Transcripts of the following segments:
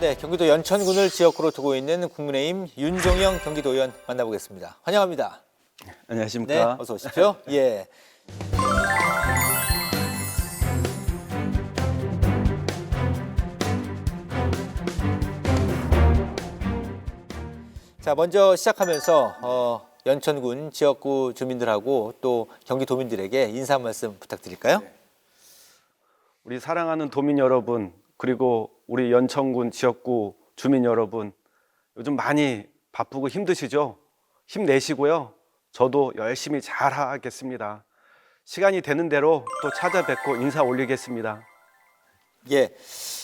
네, 경기도 연천군을 지역구로 두고 있는 국민의힘 윤종영 경기도의원 만나보겠습니다. 환영합니다. 안녕하십니까. 네, 어서 오십시오. 예. 자, 먼저 시작하면서 연천군 지역구 주민들하고 또 경기도민들에게 인사 한 말씀 부탁드릴까요? 우리 사랑하는 도민 여러분, 그리고 우리 연천군 지역구 주민 여러분, 요즘 많이 바쁘고 힘드시죠? 힘내시고요. 저도 열심히 잘 하겠습니다. 시간이 되는 대로 또 찾아뵙고 인사 올리겠습니다. 예.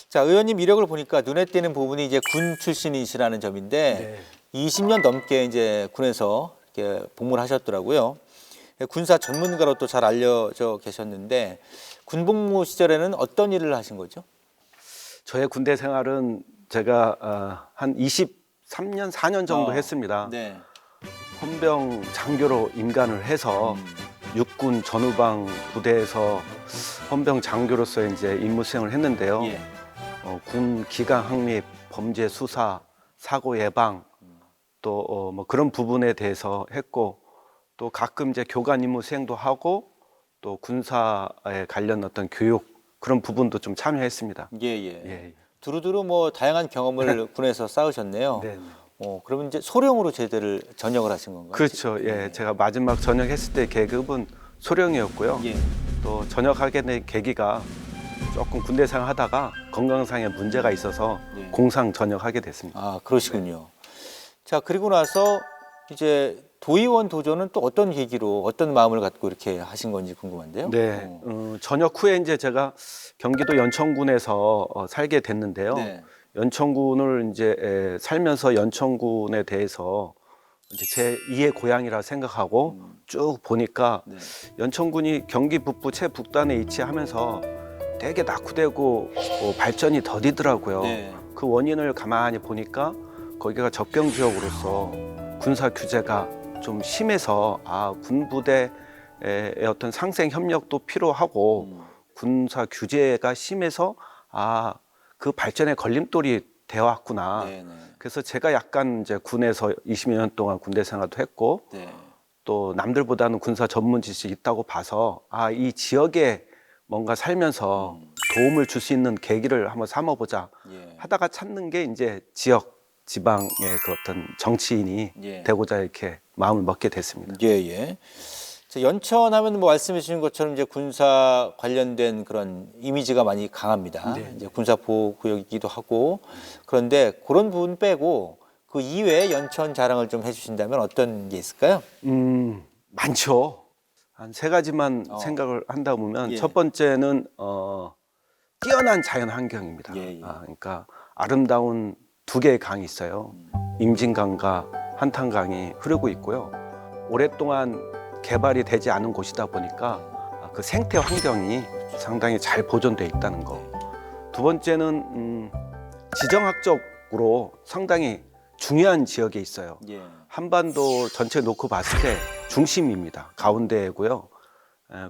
자, 의원님 이력을 보니까 눈에 띄는 부분이 이제 군 출신이시라는 점인데 20년 넘게 이제 군에서 이렇게 복무를 하셨더라고요. 군사 전문가로 또 잘 알려져 계셨는데 군복무 시절에는 어떤 일을 하신 거죠? 저의 군대 생활은 제가 한 23년, 4년 정도 했습니다. 네. 헌병 장교로 임관을 해서 육군 전후방 부대에서 헌병 장교로서 이제 임무 수행을 했는데요. 예. 군 기강 확립, 범죄 수사, 사고 예방 또 뭐 그런 부분에 대해서 했고, 또 가끔 이제 교관 임무 수행도 하고 또 군사에 관련 어떤 교육 그런 부분도 좀 참여했습니다. 예, 예. 예. 두루두루 뭐 다양한 경험을 군에서 쌓으셨네요. 네. 그러면 이제 소령으로 제대를 전역을 하신 건가요? 그렇죠. 예. 제가 마지막 전역했을 때 계급은 소령이었고요. 예. 또 전역하게 된 계기가 조금 군대 생활하다가 건강상의 문제가 있어서 예. 공상 전역하게 됐습니다. 아, 그러시군요. 자, 그리고 나서 이제 도의원 도전은 또 어떤 계기로 어떤 마음을 갖고 이렇게 하신 건지 궁금한데요. 네, 전역 후에 이제 제가 경기도 연천군에서 살게 됐는데요. 네. 연천군을 이제 살면서 연천군에 대해서 이제 제 2의 고향이라 생각하고 쭉 보니까 네. 연천군이 경기 북부 최북단에 위치하면서 되게 낙후되고 발전이 더디더라고요. 네. 그 원인을 가만히 보니까 거기가 접경 지역으로서 군사 규제가 좀 심해서 군부대의 어떤 상생 협력도 필요하고 군사 규제가 심해서 그 발전의 걸림돌이 되어 왔구나. 네, 네. 그래서 제가 약간 이제 군에서 20년 동안 군대 생활도 했고 네. 또 남들보다는 군사 전문 지식이 있다고 봐서 이 지역에 뭔가 살면서 도움을 줄 수 있는 계기를 한번 삼아보자 예. 하다가 찾는 게 이제 지방의 그 어떤 정치인이 예. 되고자 이렇게 마음을 먹게 됐습니다. 예, 예. 자, 연천하면 뭐 말씀해 주신 것처럼 이제 군사 관련된 그런 이미지가 많이 강합니다. 네. 이제 군사 보호 구역이기도 하고. 그런데 그런 부분 빼고 그 이외에 연천 자랑을 좀 해주신다면 어떤 게 있을까요? 많죠. 한 세 가지만 생각을 한다 보면 예. 첫 번째는 뛰어난 자연 환경입니다. 예, 예. 그러니까 아름다운 두 개의 강이 있어요. 임진강과 한탄강이 흐르고 있고요. 오랫동안 개발이 되지 않은 곳이다 보니까 그 생태 환경이 상당히 잘 보존되어 있다는 거. 두 번째는 지정학적으로 상당히 중요한 지역에 있어요. 예. 한반도 전체 놓고 봤을 때 중심입니다. 가운데고요.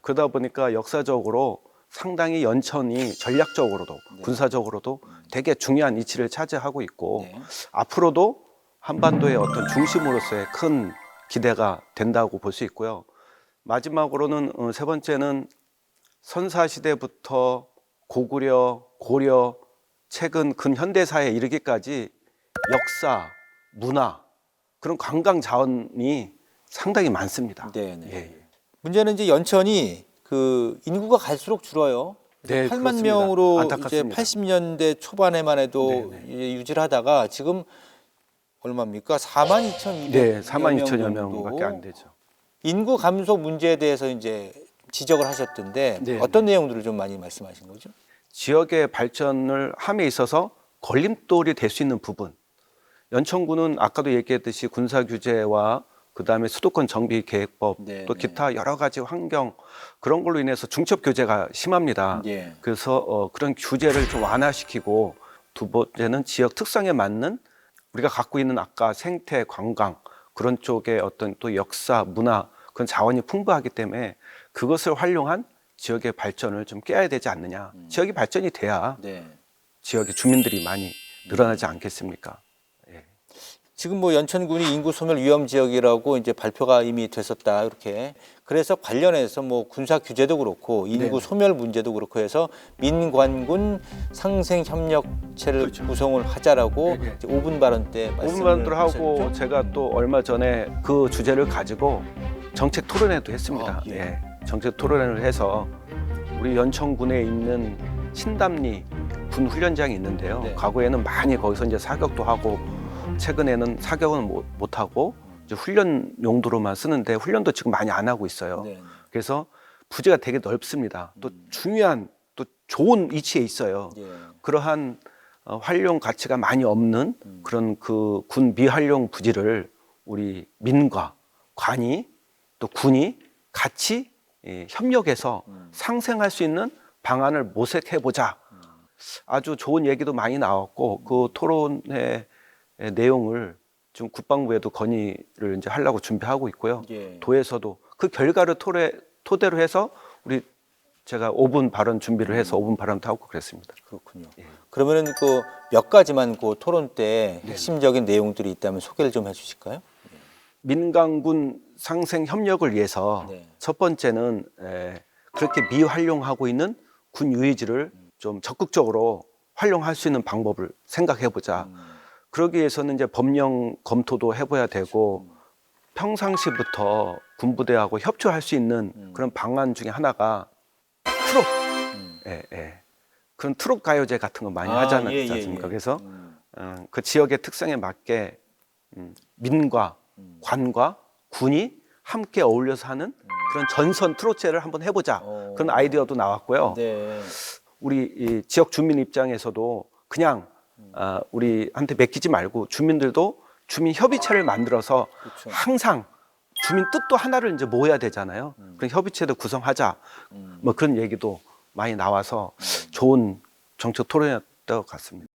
그러다 보니까 역사적으로 상당히 연천이 전략적으로도 군사적으로도 되게 중요한 위치를 차지하고 있고 네. 앞으로도 한반도의 어떤 중심으로서의 큰 기대가 된다고 볼 수 있고요. 마지막으로는 세 번째는 선사시대부터 고구려, 고려, 최근 근현대사에 이르기까지 역사, 문화, 그런 관광 자원이 상당히 많습니다. 네, 네. 예. 문제는 이제 연천이 그 인구가 갈수록 줄어요. 네, 8만 그렇습니다. 명으로 이제 안타깝습니다. 80년대 초반에만 해도 네, 네. 이제 유지를 하다가 지금 얼마입니까? 4만 2,200여 네, 4만 2천여 정도. 명밖에 안 되죠. 인구 감소 문제에 대해서 이제 지적을 하셨던데 네, 어떤 내용들을 좀 많이 말씀하신 거죠? 지역의 발전을 함에 있어서 걸림돌이 될 수 있는 부분. 연천군은 아까도 얘기했듯이 군사 규제와 그다음에 수도권 정비 계획법 네, 또 네. 기타 여러 가지 환경 그런 걸로 인해서 중첩 교제가 심합니다. 예. 그래서 그런 규제를 좀 완화시키고 두 번째는 지역 특성에 맞는 우리가 갖고 있는 아까 생태 관광 그런 쪽의 어떤 또 역사 문화 그런 자원이 풍부하기 때문에 그것을 활용한 지역의 발전을 좀 깨야 되지 않느냐. 지역이 발전이 돼야 네. 지역의 주민들이 많이 늘어나지 않겠습니까? 예. 지금 뭐 연천군이 인구 소멸 위험 지역이라고 이제 발표가 이미 됐었다 이렇게. 그래서 관련해서 뭐 군사 규제도 그렇고 인구 소멸 문제도 그렇고 해서 민관군 상생 협력체를 구성을 하자라고 이제 5분 발언 때 말씀을 5분 하고 하셨죠? 제가 또 얼마 전에 그 주제를 가지고 정책 토론회도 했습니다. 예. 예. 정책 토론회를 해서 우리 연천군에 있는 신담리 군 훈련장이 있는데요. 네. 과거에는 많이 거기서 이제 사격도 하고 최근에는 사격은 못 하고 이제 훈련 용도로만 쓰는데 훈련도 지금 많이 안 하고 있어요. 네. 그래서 부지가 되게 넓습니다. 또 중요한 또 좋은 위치에 있어요. 예. 그러한 활용 가치가 많이 없는 그런 그 군 미활용 부지를 우리 민과 관이 또 군이 같이 협력해서 상생할 수 있는 방안을 모색해 보자. 아주 좋은 얘기도 많이 나왔고 그 토론회 내용을 지금 국방부에도 건의를 이제 하려고 준비하고 있고요. 예. 도에서도 그 결과를 토대로 해서 우리 제가 5분 발언 준비를 해서 5분 발언도 하고 그랬습니다. 그렇군요. 예. 그러면은 그 몇 가지만 그 토론 때 핵심적인 내용들이 있다면 소개를 좀 해주실까요? 민간군 상생 협력을 위해서 네. 첫 번째는 그렇게 미활용하고 있는 군 유해지를 좀 적극적으로 활용할 수 있는 방법을 생각해 보자. 그러기 위해서는 이제 법령 검토도 해봐야 되고 평상시부터 군부대하고 협조할 수 있는 그런 방안 중에 하나가 트롯, 그런 트롯 가요제 같은 거 많이 하지 않습니까? 그래서 그 지역의 특성에 맞게 민과 관과 군이 함께 어울려서 하는 그런 전선 트롯제를 한번 해보자. 그런 아이디어도 나왔고요. 네. 우리 이 지역 주민 입장에서도 그냥 우리한테 맡기지 말고 주민들도 주민 협의체를 만들어서 그렇죠. 항상 주민 뜻도 하나를 이제 모아야 되잖아요. 그런 협의체도 구성하자. 뭐 그런 얘기도 많이 나와서 좋은 정책 토론이었던 것 같습니다.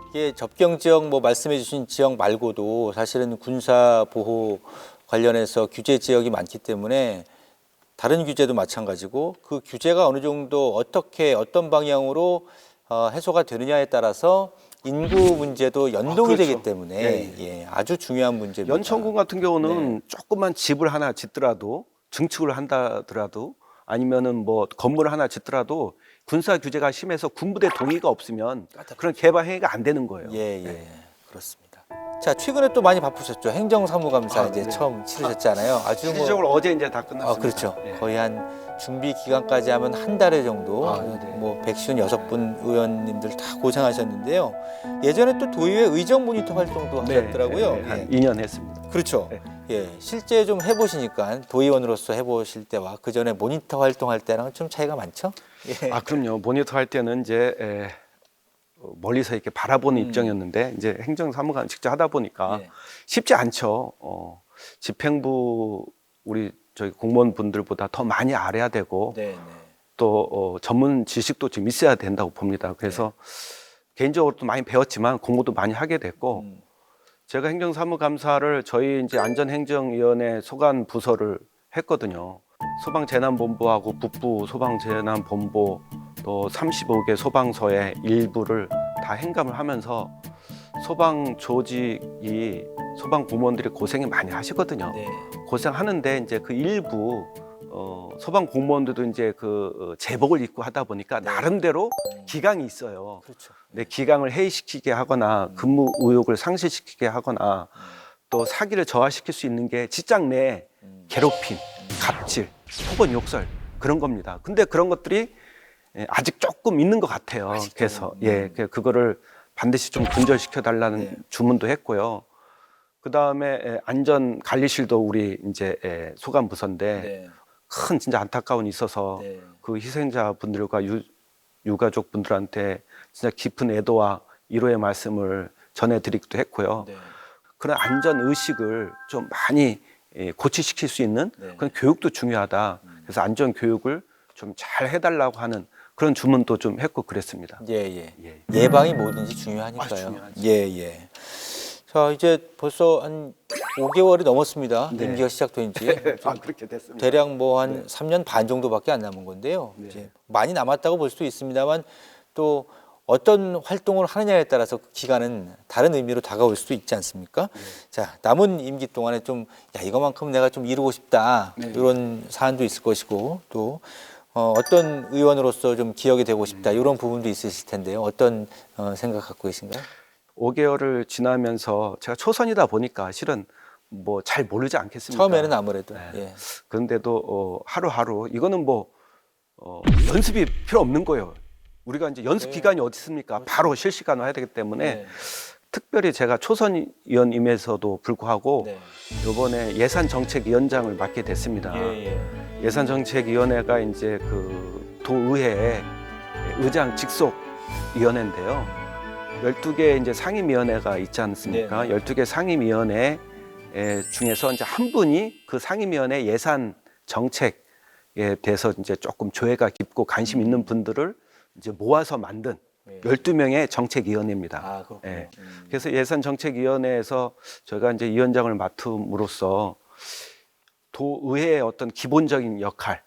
이게 접경 지역 뭐 말씀해 주신 지역 말고도 사실은 군사 보호 관련해서 규제 지역이 많기 때문에 다른 규제도 마찬가지고 그 규제가 어느 정도 어떻게 어떤 방향으로 해소가 되느냐에 따라서 인구 문제도 연동이 그렇죠. 되기 때문에 예, 아주 중요한 문제입니다. 연천군 같은 경우는 조그만 집을 하나 짓더라도 증축을 한다더라도 아니면은 뭐 건물을 하나 짓더라도 군사 규제가 심해서 군부대 동의가 없으면 그런 개발 행위가 안 되는 거예요. 그렇습니다. 자, 최근에 또 많이 바쁘셨죠. 행정사무감사 이제 네. 처음 치르셨잖아요. 아주 실질적으로 어제 이제 다 끝났습니다. 그렇죠. 예. 거의 한 준비 기간까지 하면 한 달에 정도 네. 뭐 156분 의원님들 다 고생하셨는데요. 예전에 또 도의회 의정 모니터 활동도 하셨더라고요. 한 2년 했습니다. 그렇죠. 네. 예, 실제 좀 해보시니까 도의원으로서 해보실 때와 그 전에 모니터 활동할 때랑 좀 차이가 많죠? 예. 그럼요. 모니터 할 때는 이제 멀리서 이렇게 바라보는 입장이었는데 이제 행정사무관 직접 하다 보니까 예. 쉽지 않죠. 집행부 우리 저희 공무원분들보다 더 많이 알아야 되고 네. 또 전문 지식도 좀 있어야 된다고 봅니다. 그래서 개인적으로 또 많이 배웠지만 공부도 많이 하게 됐고 제가 행정사무감사를 저희 이제 안전행정위원회 소관 부서를 했거든요. 소방재난본부하고 북부 소방재난본부 또 35개 소방서의 일부를 다 행감을 하면서 소방 조직이 소방 공무원들이 고생이 많이 하시거든요. 네. 고생하는데 이제 그 일부 소방 공무원들도 이제 그 제복을 입고 하다 보니까 나름대로 기강이 있어요. 그렇죠. 네, 기강을 해이시키게 하거나 근무 의욕을 상실시키게 하거나 또 사기를 저하시킬 수 있는 게 직장 내 괴롭힘, 갑질, 혹은 욕설 그런 겁니다. 근데 그런 것들이 아직 조금 있는 것 같아요. 그래서 그거를 반드시 좀 근절시켜 달라는 주문도 했고요. 그 다음에 안전관리실도 우리 이제 소관 부서인데 큰 진짜 안타까움이 있어서 그 희생자분들과 유가족 분들한테 진짜 깊은 애도와 위로의 말씀을 전해드리기도 했고요. 그런 안전 의식을 좀 많이 고취시킬 수 있는 그런 교육도 중요하다. 그래서 안전 교육을 좀 잘 해달라고 하는 그런 주문도 좀 했고 그랬습니다. 예. 예. 예방이 뭐든지 중요하니까요. 중요하죠. 예. 자, 이제 벌써 한 5개월이 넘었습니다. 네. 임기가 시작된 지. 그렇게 됐습니다. 대략 뭐 한 3년 반 정도밖에 안 남은 건데요. 네. 이제 많이 남았다고 볼 수도 있습니다만 또 어떤 활동을 하느냐에 따라서 그 기간은 다른 의미로 다가올 수도 있지 않습니까? 자, 남은 임기 동안에 좀 이거만큼 내가 좀 이루고 싶다 이런 사안도 있을 것이고 또 어떤 의원으로서 좀 기억이 되고 싶다 이런 부분도 있으실 텐데요. 어떤 생각 갖고 계신가요? 5개월을 지나면서 제가 초선이다 보니까 실은 뭐 잘 모르지 않겠습니까? 처음에는 아무래도 네. 예. 그런데도 하루하루 이거는 뭐 연습이 필요 없는 거예요. 우리가 이제 연습 기간이 어디 있습니까? 바로 실시간으로 해야 되기 때문에 네. 특별히 제가 초선 의원임에서도 불구하고 네. 이번에 예산정책위원장을 맡게 됐습니다. 예. 예산정책위원회가 이제 그 도의회 의장 직속 위원회인데요. 12개 이제 상임위원회가 있지 않습니까? 네. 12개 상임위원회 중에서 이제 한 분이 그 상임위원회 예산 정책에 대해서 이제 조금 조예가 깊고 관심 있는 분들을 이제 모아서 만든 네. 12명의 정책위원회입니다. 아, 그렇군요. 예. 그래서 예산정책위원회에서 저희가 이제 위원장을 맡음으로써 도의회의 어떤 기본적인 역할,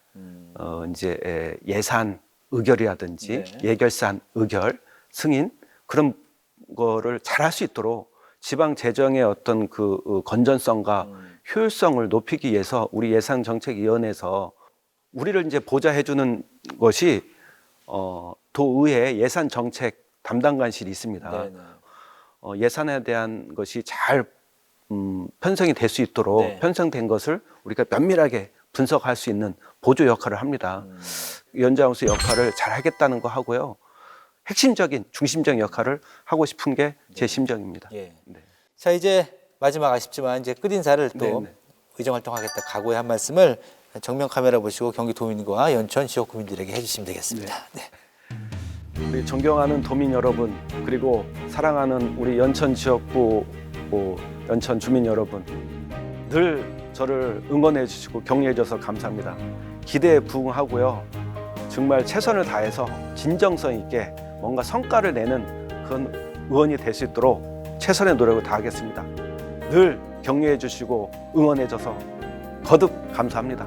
이제 예산 의결이라든지 네. 예결산 의결, 승인 그런 거를 잘할 수 있도록 지방 재정의 어떤 그 건전성과 효율성을 높이기 위해서 우리 예산정책위원회에서 우리를 이제 보좌해주는 것이 도의회 예산정책 담당관실이 있습니다. 네. 예산에 대한 것이 잘 편성이 될 수 있도록 네. 편성된 것을 우리가 면밀하게 분석할 수 있는 보조 역할을 합니다. 위원장으로서 역할을 잘 하겠다는 거 하고요. 핵심적인 중심적인 역할을 하고 싶은 게 제 심정입니다. 예. 네. 자, 이제 마지막 아쉽지만 이제 끝인사를 또 네네. 의정 활동하겠다 각오의 한 말씀을 정면 카메라 보시고 경기 도민과 연천 지역 구민들에게 해주시면 되겠습니다. 네. 우리 존경하는 도민 여러분, 그리고 사랑하는 우리 연천 지역구 연천 주민 여러분, 늘 저를 응원해 주시고 격려해 주셔서 감사합니다. 기대에 부응하고요. 정말 최선을 다해서 진정성 있게 뭔가 성과를 내는 그런 의원이 될 수 있도록 최선의 노력을 다하겠습니다. 늘 격려해 주시고 응원해 줘서 거듭 감사합니다.